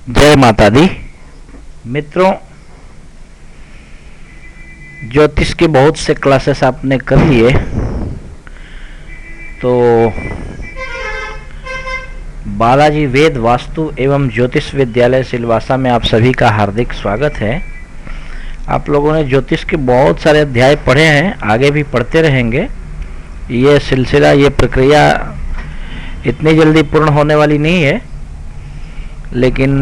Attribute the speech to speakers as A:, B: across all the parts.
A: जय माता दी। मित्रों, ज्योतिष के बहुत से क्लासेस आपने कर लिए, तो बालाजी वेद वास्तु एवं ज्योतिष विद्यालय सिलवासा में आप सभी का हार्दिक स्वागत है। आप लोगों ने ज्योतिष के बहुत सारे अध्याय पढ़े हैं, आगे भी पढ़ते रहेंगे। ये सिलसिला, ये प्रक्रिया इतनी जल्दी पूर्ण होने वाली नहीं है, लेकिन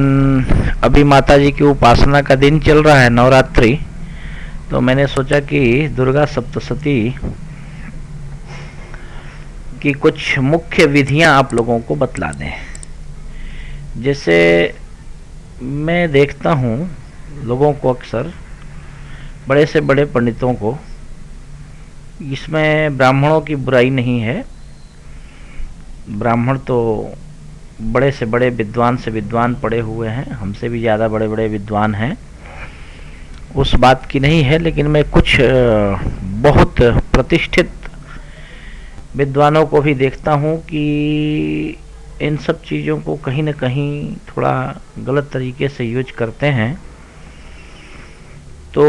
A: अभी माता जी की उपासना का दिन चल रहा है, नवरात्रि, तो मैंने सोचा कि दुर्गा सप्तशती की कुछ मुख्य विधियां आप लोगों को बतला दें। जैसे मैं देखता हूँ लोगों को, अक्सर बड़े से बड़े पंडितों को, इसमें ब्राह्मणों की बुराई नहीं है, ब्राह्मण तो बड़े से बड़े विद्वान से विद्वान पढ़े हुए हैं, हमसे भी ज़्यादा बड़े बड़े विद्वान हैं, उस बात की नहीं है। लेकिन मैं कुछ बहुत प्रतिष्ठित विद्वानों को भी देखता हूँ कि इन सब चीज़ों को कहीं न कहीं थोड़ा गलत तरीके से यूज करते हैं। तो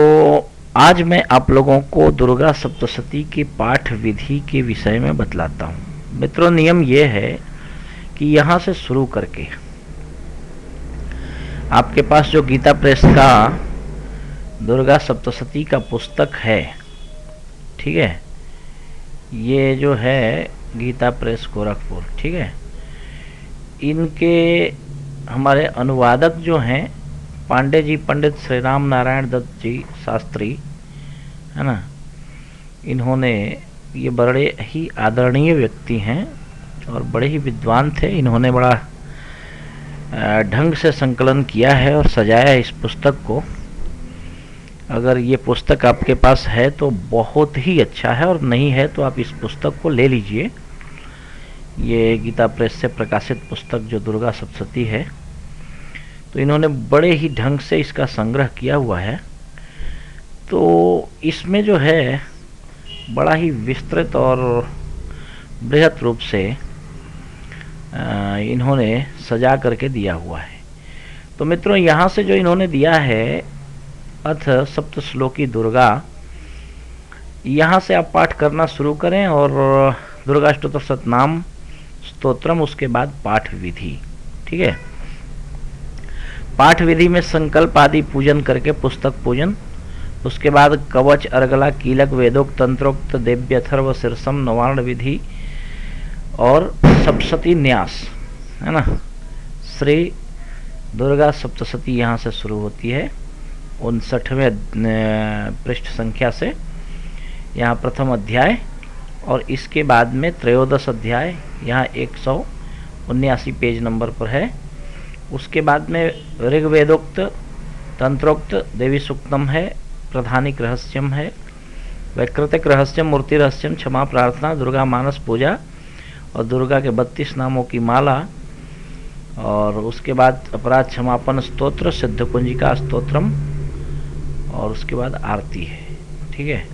A: आज मैं आप लोगों को दुर्गा सप्तशती की पाठ विधि के विषय में बतलाता हूँ। मित्रों, नियम ये है कि यहाँ से शुरू करके आपके पास जो गीता प्रेस का दुर्गा सप्तशती का पुस्तक है, ठीक है, ये जो है गीता प्रेस गोरखपुर, ठीक है, इनके हमारे अनुवादक जो हैं पांडे जी, पंडित श्री राम नारायण दत्त जी शास्त्री, है ना, इन्होंने, ये बड़े ही आदरणीय व्यक्ति हैं और बड़े ही विद्वान थे। इन्होंने बड़ा ढंग से संकलन किया है और सजाया है इस पुस्तक को। अगर ये पुस्तक आपके पास है तो बहुत ही अच्छा है, और नहीं है तो आप इस पुस्तक को ले लीजिए। ये गीता प्रेस से प्रकाशित पुस्तक जो दुर्गा सप्तशती है, तो इन्होंने बड़े ही ढंग से इसका संग्रह किया हुआ है। तो इसमें जो है बड़ा ही विस्तृत और बृहत रूप से इन्होंने सजा करके दिया हुआ है। तो मित्रों, यहाँ से जो इन्होंने दिया है अथ सप्त श्लोकी दुर्गा, यहाँ से आप पाठ करना शुरू करें, और दुर्गा अष्टोत्तर शतनाम स्तोत्रम, उसके बाद पाठ विधि, ठीक है। पाठ विधि में संकल्प आदि पूजन करके पुस्तक पूजन, उसके बाद कवच, अर्गला, कीलक, वेदोक्त, तंत्रोक्त, देव्य, अथर्व, शीर्षम, नवार्ण विधि और सप्तशती न्यास, है ना। श्री दुर्गा सप्तशती यहाँ से शुरू होती है 59वें पृष्ठ संख्या से, यहाँ प्रथम अध्याय, और इसके बाद में त्रयोदश अध्याय यहाँ 179 पेज नंबर पर है। उसके बाद में ऋग्वेदोक्त, तंत्रोक्त, देवी सूक्तम है, प्रधानिक रहस्यम है, वैकृतिक रहस्यम, मूर्ति रहस्यम, क्षमा प्रार्थना, दुर्गा मानस पूजा और दुर्गा के 32 नामों की माला, और उसके बाद अपराध क्षमापन स्तोत्र, सिद्ध कुंजिका स्तोत्रम, और उसके बाद आरती है, ठीक है।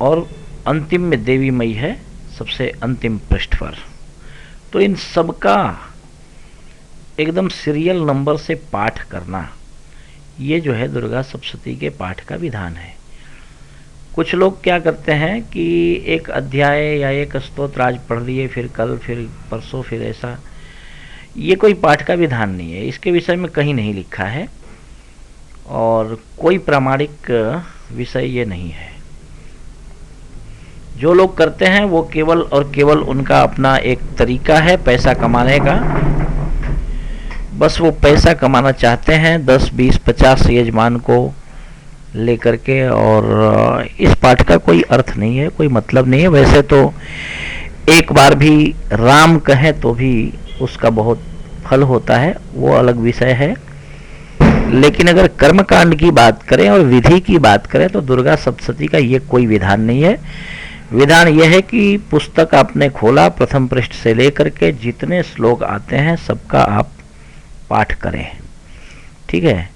A: और अंतिम में देवी मई है सबसे अंतिम पृष्ठ पर। तो इन सब का एकदम सीरियल नंबर से पाठ करना, ये जो है दुर्गा सप्तशती के पाठ का विधान है। कुछ लोग क्या करते हैं कि एक अध्याय या एक स्तोत्र आज पढ़ लिए, फिर कल, फिर परसों, फिर ऐसा, ये कोई पाठ का विधान नहीं है। इसके विषय में कहीं नहीं लिखा है और कोई प्रामाणिक विषय ये नहीं है। जो लोग करते हैं वो केवल और केवल उनका अपना एक तरीका है पैसा कमाने का, बस वो पैसा कमाना चाहते हैं 10, 20, 50 यजमान को लेकर के, और इस पाठ का कोई अर्थ नहीं है, कोई मतलब नहीं है। वैसे तो एक बार भी राम कहें तो भी उसका बहुत फल होता है, वो अलग विषय है। लेकिन अगर कर्मकांड की बात करें और विधि की बात करें तो दुर्गा सप्तशती का ये कोई विधान नहीं है। विधान यह है कि पुस्तक आपने खोला, प्रथम पृष्ठ से लेकर के जितने श्लोक आते हैं सबका आप पाठ करें, ठीक है।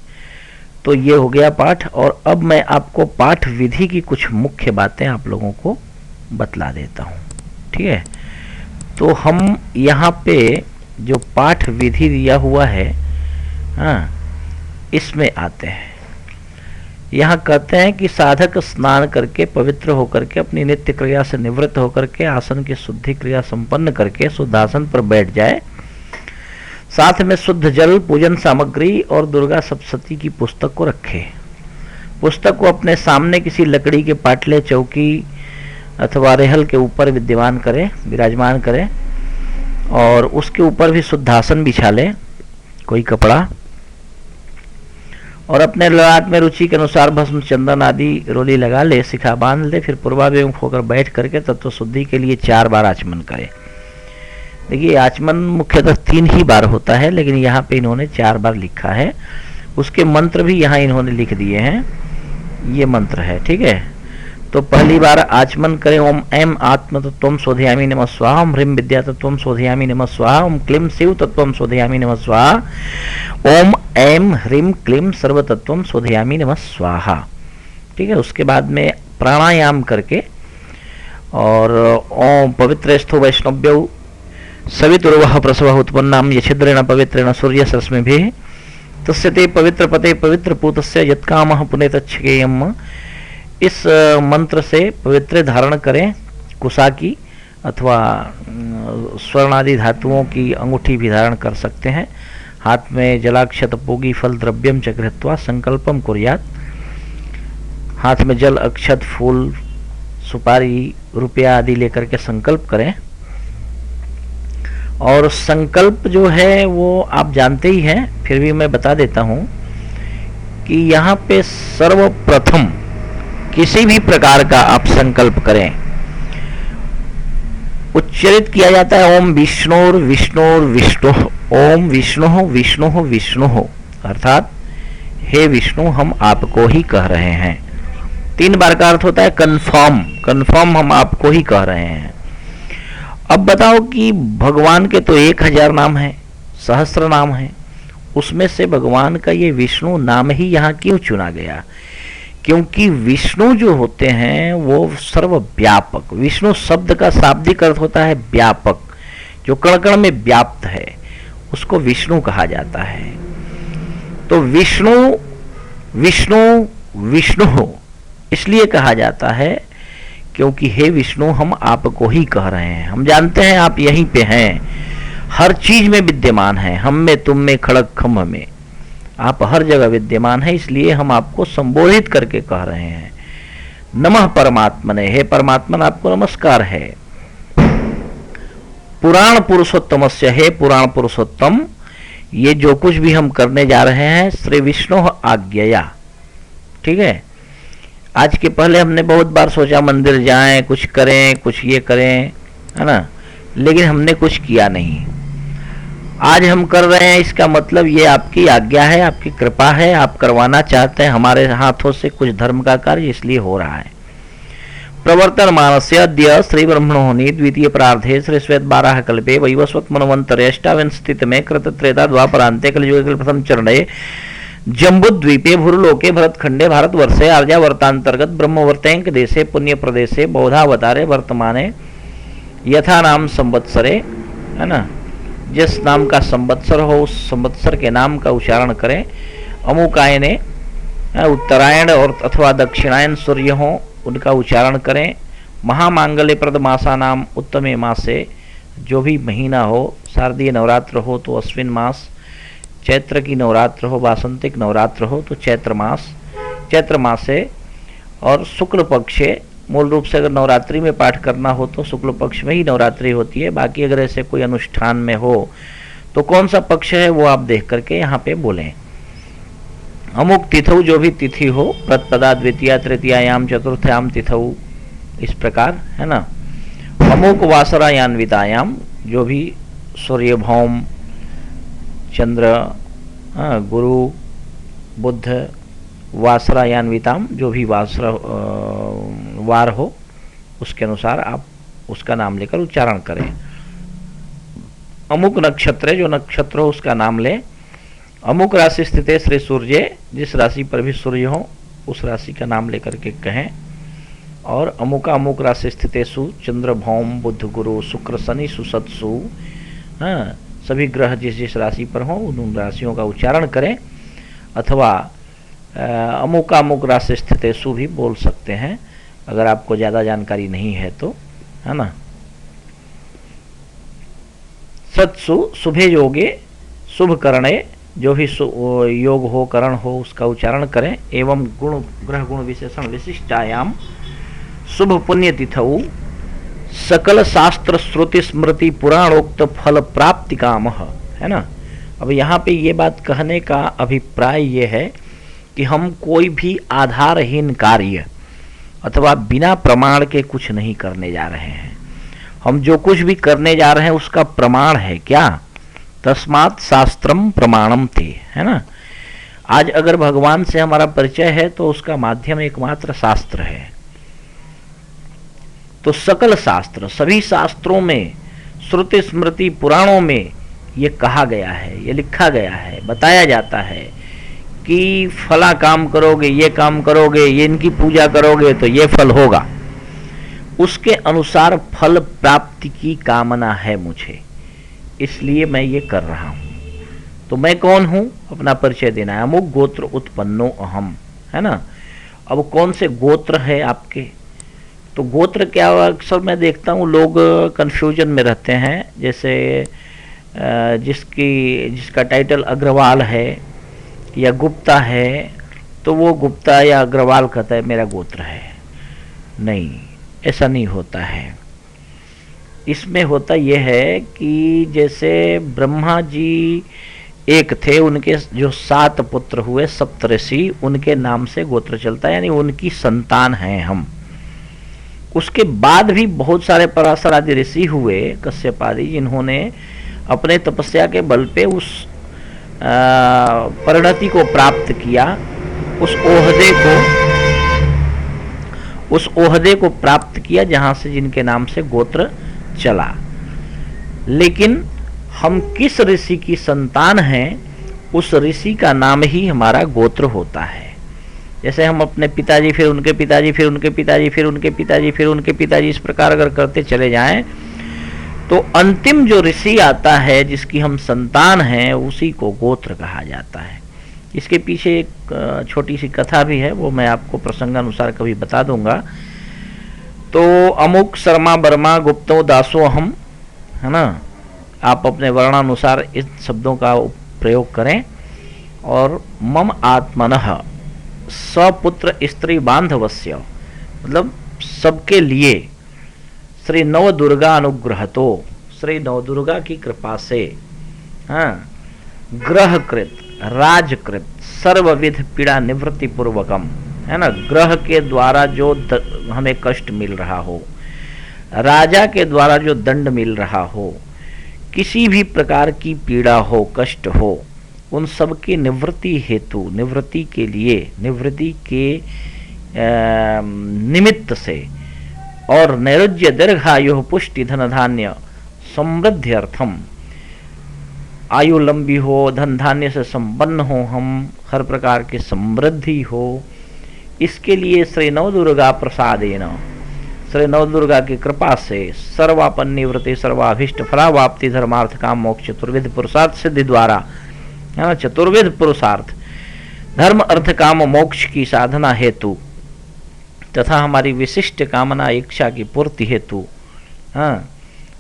A: तो ये हो गया पाठ, और अब मैं आपको पाठ विधि की कुछ मुख्य बातें आप लोगों को बतला देता हूँ, ठीक है। तो हम यहाँ पे जो पाठ विधि दिया हुआ है, हाँ, इसमें आते हैं। यहाँ कहते हैं कि साधक स्नान करके पवित्र होकर के अपनी नित्य क्रिया से निवृत्त होकर के आसन की शुद्धि क्रिया संपन्न करके शुद्धासन पर बैठ जाए, साथ में शुद्ध जल, पूजन सामग्री और दुर्गा सप्तशती की पुस्तक को रखे। पुस्तक को अपने सामने किसी लकड़ी के पाटले, चौकी अथवा रेहल के ऊपर विराजमान करे और उसके ऊपर भी शुद्धासन बिछा ले, कोई कपड़ा, और अपने ललाट में रुचि के अनुसार भस्म, चंदन आदि रोली लगा ले, शिखा बांध ले, फिर पूर्वाभिमुख होकर बैठ करके तत्व शुद्धि के लिए 4 बार आचमन करे। देखिए, आचमन मुख्यतः 3 ही बार होता है, लेकिन यहाँ पे इन्होंने 4 बार लिखा है। उसके मंत्र भी यहाँ इन्होंने लिख दिए हैं, ये मंत्र है, ठीक है। तो पहली बार आचमन करें, ओम ऐम आत्म तत्वम शोधयामि नमः स्वाहा, ओम ह्रीं विद्या तत्वम शोधयामि नमः स्वाहा, ओम क्लीं शिव तत्वम शोधयामि नमः स्वाहा, ओम ऐम ह्रीं क्लीं सर्व तत्वम शोधयामि नमः स्वाहा, ठीक है। उसके बाद में प्राणायाम करके और ओम पवित्रेस्थो वैष्णव्यौ सवितुर्वः प्रसवः उत्पन्नाम यच्छिद्रेण पवित्रेण सूर्य सरस्मिभिः तस्य ते पवित्र पते पवित्र पूतस्य यत्कामः पुनेतच्छकेयम्। इस मंत्र से पवित्र धारण करें, कुशा की अथवा स्वर्ण आदि धातुओं की अंगूठी भी धारण कर सकते हैं। हाथ में जलाक्षत पोगी फल द्रव्यम च गृहीत्वा संकल्पम कुर्यात्। हाथ में जल, अक्षत, फूल, सुपारी, रुपया आदि लेकर के संकल्प करें। और संकल्प जो है वो आप जानते ही हैं, फिर भी मैं बता देता हूं कि यहाँ पे सर्वप्रथम किसी भी प्रकार का आप संकल्प करें, उच्चारित किया जाता है ओम विष्णुर विष्णुर विष्णु, ओम विष्णु विष्णु विष्णु, अर्थात हे विष्णु हम आपको ही कह रहे हैं। 3 बार का अर्थ होता है कंफर्म हम आपको ही कह रहे हैं। अब बताओ कि भगवान के तो 1000 नाम है, सहस्त्र नाम है, उसमें से भगवान का ये विष्णु नाम ही यहाँ क्यों चुना गया? क्योंकि विष्णु जो होते हैं वो सर्वव्यापक, विष्णु शब्द का शाब्दिक अर्थ होता है व्यापक, जो कण कण में व्याप्त है उसको विष्णु कहा जाता है। तो विष्णु विष्णु विष्णु इसलिए कहा जाता है क्योंकि हे विष्णु हम आपको ही कह रहे हैं। हम जानते हैं आप यहीं पे हैं, हर चीज में विद्यमान है, हम में, तुम में, खड़ग खम्भ में, आप हर जगह विद्यमान है, इसलिए हम आपको संबोधित करके कह रहे हैं। नमः परमात्मने, हे परमात्मन आपको नमस्कार है। पुराण पुरुषोत्तमस्य, हे पुराण पुरुषोत्तम, ये जो कुछ भी हम करने जा रहे हैं श्री विष्णु आज्ञया, ठीक है। आज के पहले हमने बहुत बार सोचा मंदिर जाएं, कुछ करें, कुछ ये करें, है ना, लेकिन हमने कुछ किया नहीं। आज हम कर रहे हैं, इसका मतलब ये आपकी आज्ञा है, आपकी कृपा है, आप करवाना चाहते हैं हमारे हाथों से कुछ धर्म का कार्य, इसलिए हो रहा है। प्रवर्तन मानस्य अद्य श्री ब्रह्मणोनि द्वितीय प्रार्धे श्री श्वेत 12 कल्पे वैवस्वत मनवंतरे अष्टाविंशतितमे में कृत त्रेता द्वापरांते कलयुगे प्रथम चरणे जम्बुद्वीपे भूर्लोके भरतखंडे भारतवर्षे आर्यावर्तांतर्गत ब्रह्मवर्तैंक देशे पुण्य प्रदेशे बौधावतारे वर्तमाने यथा नाम संवत्सरे, है ना, जिस नाम का संवत्सर हो उस संवत्सर के नाम का उच्चारण करें। अमुकायने, उत्तरायण और अथवा दक्षिणायन सूर्य हो उनका उच्चारण करें। महामांगल्य प्रद मासा नाम उत्तमे मासे, जो भी महीना हो, शारदीय नवरात्र हो तो अश्विन मास, चैत्र की नवरात्र हो, वासंतिक नवरात्र हो तो चैत्र मासे, और शुक्ल पक्षे, मूल रूप से अगर नवरात्रि में पाठ करना हो तो शुक्ल पक्ष में ही नवरात्रि होती है। बाकी अगर ऐसे कोई अनुष्ठान में हो तो कौन सा पक्ष है वो आप देख करके यहाँ पे बोलें। अमुक तिथौ, जो भी तिथि हो, प्रतपदा द्वितीया तृतीयायाम चतुर्थयाम तिथौ, इस प्रकार, है ना। अमुक वासरायान्वितायाम, जो भी सूर्य, भौम, चंद्र, गुरु, बुध, वासरायान्विताम, जो भी वार हो उसके अनुसार आप उसका नाम लेकर उच्चारण करें। अमुक नक्षत्र, जो नक्षत्र हो उसका नाम लें। अमुक राशि स्थित श्री सूर्य, जिस राशि पर भी सूर्य हो उस राशि का नाम लेकर के कहें। और अमुक राशि स्थितेषु चंद्र, भौम, बुध, गुरु, शुक्र, शनि, सुसत्सु, सभी ग्रह जिस जिस राशि पर हों उन राशियों का उच्चारण करें, अथवा अमुक राशि स्थितेषु भी बोल सकते हैं अगर आपको ज़्यादा जानकारी नहीं है तो, है ना। सत्सु शुभे योगे शुभ करणे, जो भी योग हो करण हो उसका उच्चारण करें। एवं गुण ग्रह गुण विशेषण विशिष्टायाम शुभ पुण्य तिथौ सकल शास्त्र श्रुति स्मृति पुराणोक्त फल प्राप्ति काम, है ना। अब यहाँ पे ये बात कहने का अभिप्राय ये है कि हम कोई भी आधारहीन कार्य अथवा बिना प्रमाण के कुछ नहीं करने जा रहे हैं। हम जो कुछ भी करने जा रहे हैं उसका प्रमाण है क्या? तस्मात् शास्त्रम प्रमाणम ते, है ना। आज अगर भगवान से हमारा परिचय है तो उसका माध्यम एकमात्र शास्त्र है। तो सकल शास्त्र, सभी शास्त्रों में, श्रुति स्मृति पुराणों में ये कहा गया है, ये लिखा गया है, बताया जाता है कि फला काम करोगे, ये काम करोगे, ये इनकी पूजा करोगे तो ये फल होगा। उसके अनुसार फल प्राप्ति की कामना है मुझे, इसलिए मैं ये कर रहा हूं। तो मैं कौन हूं? अपना परिचय देना है। अमुक गोत्र उत्पन्नो अहम, है ना। अब कौन से गोत्र है आपके? तो गोत्र क्या, अक्सर मैं देखता हूँ लोग कंफ्यूजन में रहते हैं। जैसे जिसका टाइटल अग्रवाल है या गुप्ता है तो वो गुप्ता या अग्रवाल कहता है मेरा गोत्र है। नहीं, ऐसा नहीं होता है। इसमें होता यह है कि जैसे ब्रह्मा जी एक थे, उनके जो 7 पुत्र हुए सप्तऋषि, उनके नाम से गोत्र चलता है, यानी उनकी संतान हैं हम। उसके बाद भी बहुत सारे पराशर आदि ऋषि हुए, कश्यप आदि, जिन्होंने अपने तपस्या के बल पे उस परिणति को प्राप्त किया, उस ओहदे को प्राप्त किया जहां से जिनके नाम से गोत्र चला। लेकिन हम किस ऋषि की संतान हैं उस ऋषि का नाम ही हमारा गोत्र होता है। जैसे हम अपने पिताजी, फिर उनके पिताजी, फिर उनके पिताजी, फिर उनके पिताजी, फिर उनके पिताजी, इस प्रकार अगर करते चले जाएं तो अंतिम जो ऋषि आता है जिसकी हम संतान हैं उसी को गोत्र कहा जाता है। इसके पीछे एक छोटी सी कथा भी है, वो मैं आपको प्रसंगानुसार कभी बता दूंगा। तो अमुक शर्मा बर्मा गुप्तो दासो हम, है ना। आप अपने वर्णानुसार इन शब्दों का प्रयोग करें। और मम आत्मनः सपुत्र स्त्री बांधवस्य, मतलब सबके लिए श्री नवदुर्गा अनुग्रहतो, श्री नवदुर्गा की कृपा से, हाँ, ग्रहकृत राजकृत सर्वविध पीड़ा निवृत्ति पूर्वकम, है ना। ग्रह के द्वारा जो हमें कष्ट मिल रहा हो, राजा के द्वारा जो दंड मिल रहा हो, किसी भी प्रकार की पीड़ा हो, कष्ट हो, उन सब की निवृत्ति हेतु, निवृत्ति के लिए, निवृत्ति के निमित्त से, और नैरुज्य दीर्घायु पुष्टि धन धान्य समृद्धि अर्थम, आयु लंबी हो, धन धान्य से संपन्न हो, हम हर प्रकार की समृद्धि हो, इसके लिए श्री नवदुर्गा प्रसादेन, श्री नवदुर्गा की कृपा से सर्वापन निवृत्ति सर्वाभीष्ट फलावाप्ति धर्मार्थ काम मोक्ष चतुर्विध पुरुषार्थ सिद्धि द्वारा, है ना, चतुर्विध पुरुषार्थ धर्म अर्थ काम मोक्ष की साधना हेतु तथा हमारी विशिष्ट कामना इच्छा की पूर्ति हेतु, हाँ,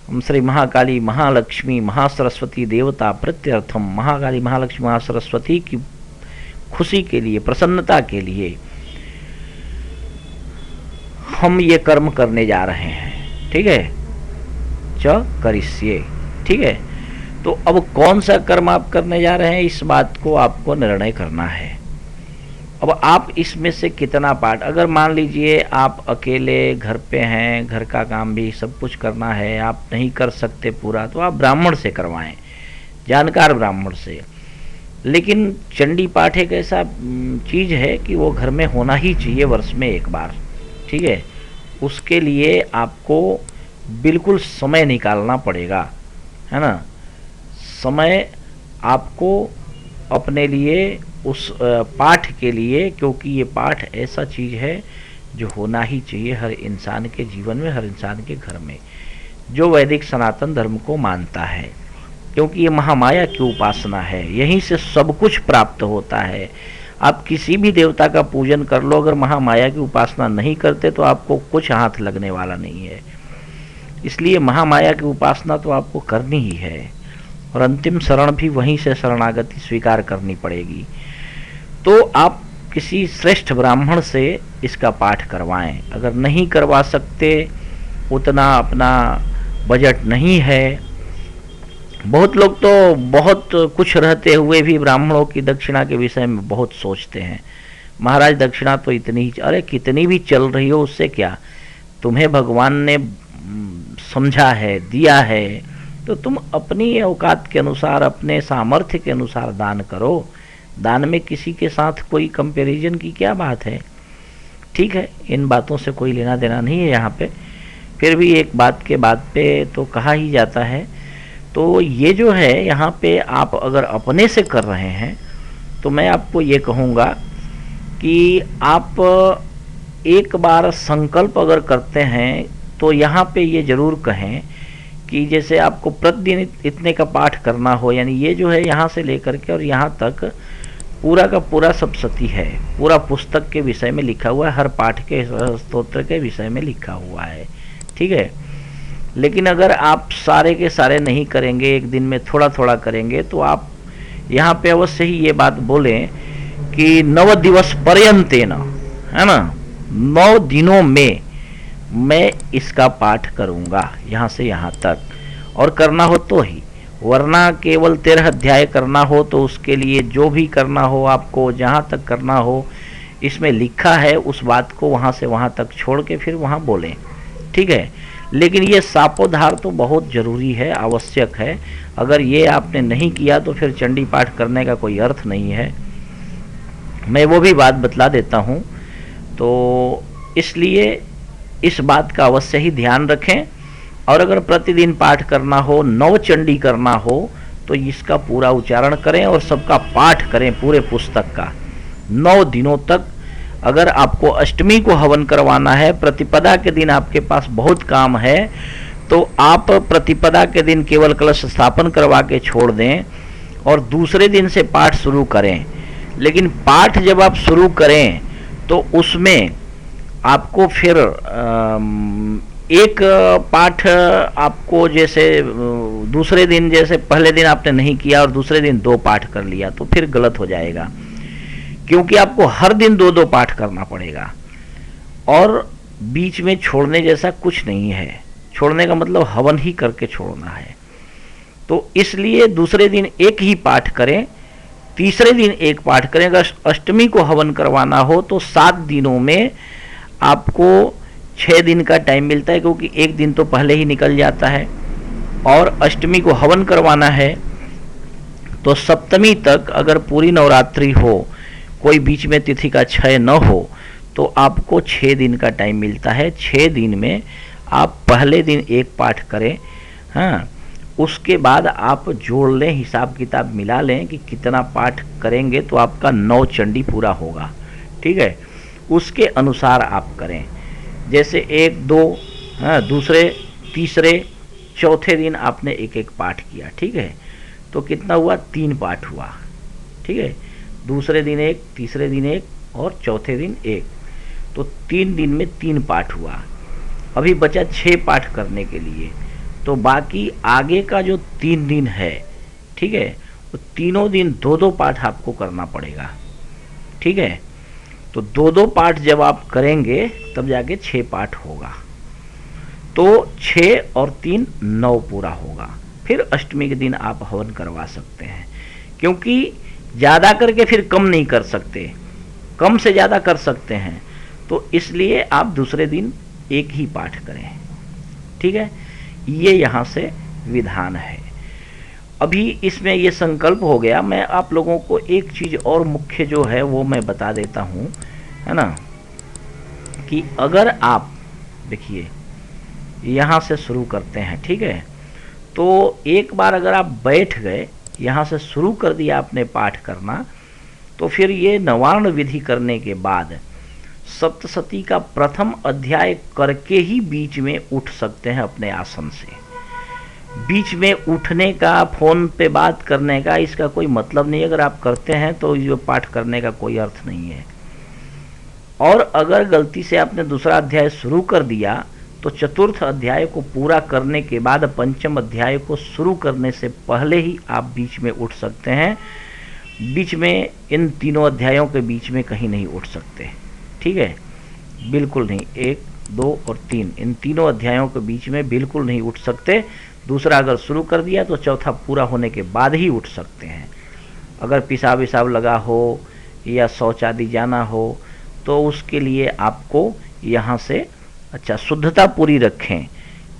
A: हम श्री महाकाली महालक्ष्मी महासरस्वती देवता प्रत्यर्थम, महाकाली महालक्ष्मी महासरस्वती की खुशी के लिए, प्रसन्नता के लिए हम ये कर्म करने जा रहे हैं। ठीक है, च करिष्ये, ठीक है। तो अब कौन सा कर्म आप करने जा रहे हैं, इस बात को आपको निर्णय करना है। अब आप इसमें से कितना पार्ट, अगर मान लीजिए आप अकेले घर पे हैं, घर का काम भी सब कुछ करना है, आप नहीं कर सकते पूरा, तो आप ब्राह्मण से करवाएं, जानकार ब्राह्मण से। लेकिन चंडी पाठ एक ऐसा चीज है कि वो घर में होना ही चाहिए वर्ष में एक बार। ठीक है, उसके लिए आपको बिल्कुल समय निकालना पड़ेगा, है ना। समय आपको अपने लिए, उस पाठ के लिए, क्योंकि ये पाठ ऐसा चीज है जो होना ही चाहिए हर इंसान के जीवन में, हर इंसान के घर में, जो वैदिक सनातन धर्म को मानता है। क्योंकि ये महामाया की उपासना है, यहीं से सब कुछ प्राप्त होता है। आप किसी भी देवता का पूजन कर लो, अगर महामाया की उपासना नहीं करते तो आपको कुछ हाथ लगने वाला नहीं है। इसलिए महामाया की उपासना तो आपको करनी ही है, और अंतिम शरण भी वहीं से शरणागति स्वीकार करनी पड़ेगी। तो आप किसी श्रेष्ठ ब्राह्मण से इसका पाठ करवाएं। अगर नहीं करवा सकते, उतना अपना बजट नहीं है, बहुत लोग तो बहुत कुछ रहते हुए भी ब्राह्मणों की दक्षिणा के विषय में बहुत सोचते हैं। महाराज दक्षिणा तो इतनी ही, अरे कितनी भी चल रही हो उससे क्या, तुम्हें भगवान ने समझा है, दिया है, तो तुम अपनी औकात के अनुसार, अपने सामर्थ्य के अनुसार दान करो। दान में किसी के साथ कोई कंपैरिजन की क्या बात है। ठीक है, इन बातों से कोई लेना देना नहीं है यहाँ पे। फिर भी एक बात के बात पे तो कहा ही जाता है। तो ये जो है यहाँ पे आप अगर अपने से कर रहे हैं तो मैं आपको ये कहूँगा कि आप एक बार संकल्प अगर करते हैं तो यहाँ पे ये ज़रूर कहें कि जैसे आपको प्रतिदिन इतने का पाठ करना हो, यानी ये जो है यहाँ से लेकर के और यहाँ तक पूरा का पूरा सप्तशती है, पूरा पुस्तक के विषय में लिखा हुआ है, हर पाठ के स्तोत्र के विषय में लिखा हुआ है। ठीक है, लेकिन अगर आप सारे के सारे नहीं करेंगे, एक दिन में थोड़ा थोड़ा करेंगे, तो आप यहाँ पे अवश्य ही ये बात बोलें कि 9 दिवस पर्यंतेन, है ना, 9 दिनों में मैं इसका पाठ करूँगा यहाँ से यहाँ तक, और करना हो तो ही, वरना केवल 13 अध्याय करना हो तो उसके लिए जो भी करना हो आपको, जहाँ तक करना हो इसमें लिखा है, उस बात को वहाँ से वहाँ तक छोड़ के फिर वहाँ बोलें। ठीक है, लेकिन ये सापोद्धार तो बहुत ज़रूरी है, आवश्यक है। अगर ये आपने नहीं किया तो फिर चंडी पाठ करने का कोई अर्थ नहीं है। मैं वो भी बात बतला देता हूँ। तो इसलिए इस बात का अवश्य ही ध्यान रखें, और अगर प्रतिदिन पाठ करना हो, 9 चंडी करना हो, तो इसका पूरा उच्चारण करें और सबका पाठ करें पूरे पुस्तक का 9 दिनों तक। अगर आपको अष्टमी को हवन करवाना है, प्रतिपदा के दिन आपके पास बहुत काम है, तो आप प्रतिपदा के दिन केवल कलश स्थापन करवा के छोड़ दें और दूसरे दिन से पाठ शुरू करें। लेकिन पाठ जब आप शुरू करें तो उसमें आपको फिर एक पाठ आपको, जैसे दूसरे दिन, जैसे पहले दिन आपने नहीं किया और दूसरे दिन 2 पाठ कर लिया, तो फिर गलत हो जाएगा, क्योंकि आपको हर दिन 2-2 पाठ करना पड़ेगा। और बीच में छोड़ने जैसा कुछ नहीं है, छोड़ने का मतलब हवन ही करके छोड़ना है। तो इसलिए दूसरे दिन एक ही पाठ करें, तीसरे दिन एक पाठ करें। अगर अष्टमी को हवन करवाना हो तो 7 दिनों में आपको 6 दिन का टाइम मिलता है, क्योंकि एक दिन तो पहले ही निकल जाता है। और अष्टमी को हवन करवाना है तो सप्तमी तक अगर पूरी नवरात्रि हो, कोई बीच में तिथि का क्षय न हो, तो आपको 6 दिन का टाइम मिलता है। 6 दिन में आप पहले दिन एक पाठ करें, हाँ, उसके बाद आप जोड़ लें, हिसाब किताब मिला लें कि कितना पाठ करेंगे तो आपका 9 चंडी पूरा होगा। ठीक है, उसके अनुसार आप करें। जैसे 1-2, हाँ, दूसरे तीसरे चौथे दिन आपने एक एक पाठ किया, ठीक है, तो कितना हुआ, 3 पाठ हुआ। ठीक है, दूसरे दिन 1, तीसरे दिन 1 और चौथे दिन 1, तो 3 दिन में 3 पाठ हुआ। अभी बचा 6 पाठ करने के लिए, तो बाकी आगे का जो 3 दिन है, ठीक है, तो तीनों दिन 2-2 पाठ आपको करना पड़ेगा। ठीक है, तो 2-2 पाठ जब आप करेंगे तब जाके 6 पाठ होगा, तो 6 और 3 9 पूरा होगा। फिर अष्टमी के दिन आप हवन करवा सकते हैं, क्योंकि ज़्यादा करके फिर कम नहीं कर सकते, कम से ज़्यादा कर सकते हैं, तो इसलिए आप दूसरे दिन एक ही पाठ करें। ठीक है, ये यहाँ से विधान है। अभी इसमें ये संकल्प हो गया। मैं आप लोगों को एक चीज़ और मुख्य जो है वो मैं बता देता हूँ, है ना, कि अगर आप देखिए यहाँ से शुरू करते हैं, ठीक है, तो एक बार अगर आप बैठ गए, यहाँ से शुरू कर दिया आपने पाठ करना, तो फिर ये नवार्ण विधि करने के बाद सप्तशती का प्रथम अध्याय करके ही बीच में उठ सकते हैं अपने आसन से। बीच में उठने का, फोन पे बात करने का, इसका कोई मतलब नहीं। अगर आप करते हैं तो ये पाठ करने का कोई अर्थ नहीं है। और अगर गलती से आपने दूसरा अध्याय शुरू कर दिया तो चतुर्थ अध्याय को पूरा करने के बाद पंचम अध्याय को शुरू करने से पहले ही आप बीच में उठ सकते हैं। बीच में इन तीनों अध्यायों के बीच में कहीं नहीं उठ सकते, ठीक है, बिल्कुल नहीं। 1, 2 और 3, इन तीनों अध्यायों के बीच में बिल्कुल नहीं उठ सकते। दूसरा अगर शुरू कर दिया तो चौथा पूरा होने के बाद ही उठ सकते हैं। अगर पेशाब विसाब लगा हो या शौच आदि जाना हो तो उसके लिए आपको यहाँ से अच्छा शुद्धता पूरी रखें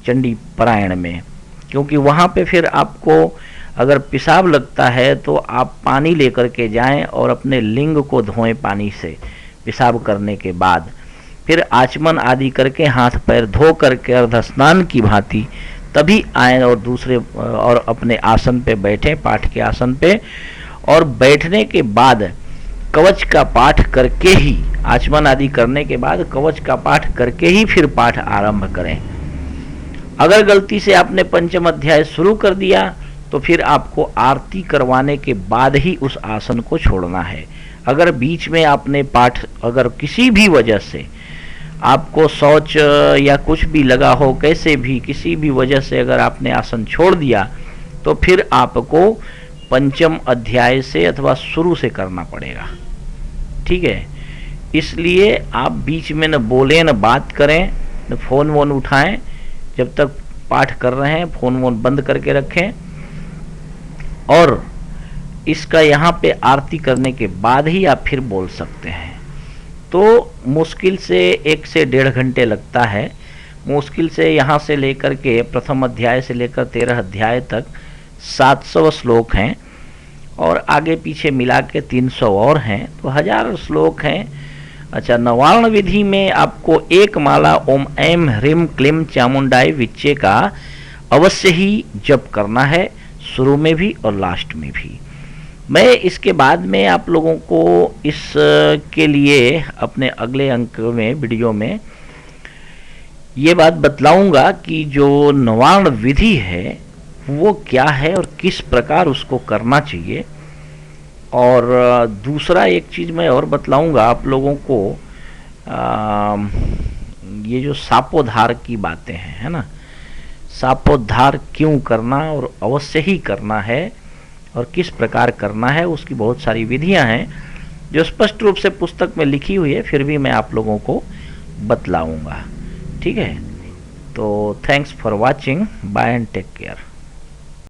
A: चंडी पारायण में, क्योंकि वहाँ पे फिर आपको अगर पेशाब लगता है तो आप पानी लेकर के जाएं और अपने लिंग को धोएं पानी से पेशाब करने के बाद। फिर आचमन आदि करके हाथ पैर धो करके अर्ध स्नान की भांति तभी आएं और दूसरे और अपने आसन पे बैठें, पाठ के आसन पे। और बैठने के बाद कवच का पाठ करके ही, आचमन आदि करने के बाद कवच का पाठ करके ही फिर पाठ आरंभ करें। अगर गलती से आपने पंचम अध्याय शुरू कर दिया तो फिर आपको आरती करवाने के बाद ही उस आसन को छोड़ना है। अगर बीच में आपने पाठ, अगर किसी भी वजह से आपको शौच या कुछ भी लगा हो, कैसे भी किसी भी वजह से अगर आपने आसन छोड़ दिया तो फिर आपको पंचम अध्याय से अथवा शुरू से करना पड़ेगा, ठीक है। इसलिए आप बीच में न बोलें न बात करें न फ़ोन वोन उठाएं। जब तक पाठ कर रहे हैं फ़ोन वोन बंद करके रखें। और इसका यहाँ पे आरती करने के बाद ही आप फिर बोल सकते हैं। तो मुश्किल से 1 से 1.5 घंटे लगता है। मुश्किल से यहाँ से लेकर के प्रथम अध्याय से लेकर 13 अध्याय तक 700 श्लोक हैं और आगे पीछे मिला के 300 और हैं, तो 1000 श्लोक हैं। अच्छा, नवार्ण विधि में आपको एक माला ओम ऐम ह्रीम क्लीम चामुंडाई विच्चे का अवश्य ही जप करना है, शुरू में भी और लास्ट में भी। मैं इसके बाद में आप लोगों को इस के लिए अपने अगले अंक में, वीडियो में ये बात बतलाऊंगा कि जो नवार्ण विधि है वो क्या है और किस प्रकार उसको करना चाहिए। और दूसरा एक चीज़ मैं और बतलाऊंगा आप लोगों को, ये जो सापोद्धार की बातें हैं, है ना, सापोद्धार क्यों करना और अवश्य ही करना है और किस प्रकार करना है, उसकी बहुत सारी विधियां हैं जो स्पष्ट रूप से पुस्तक में लिखी हुई है, फिर भी मैं आप लोगों को बतलाऊंगा, ठीक है। तो thanks for watching, bye and take care.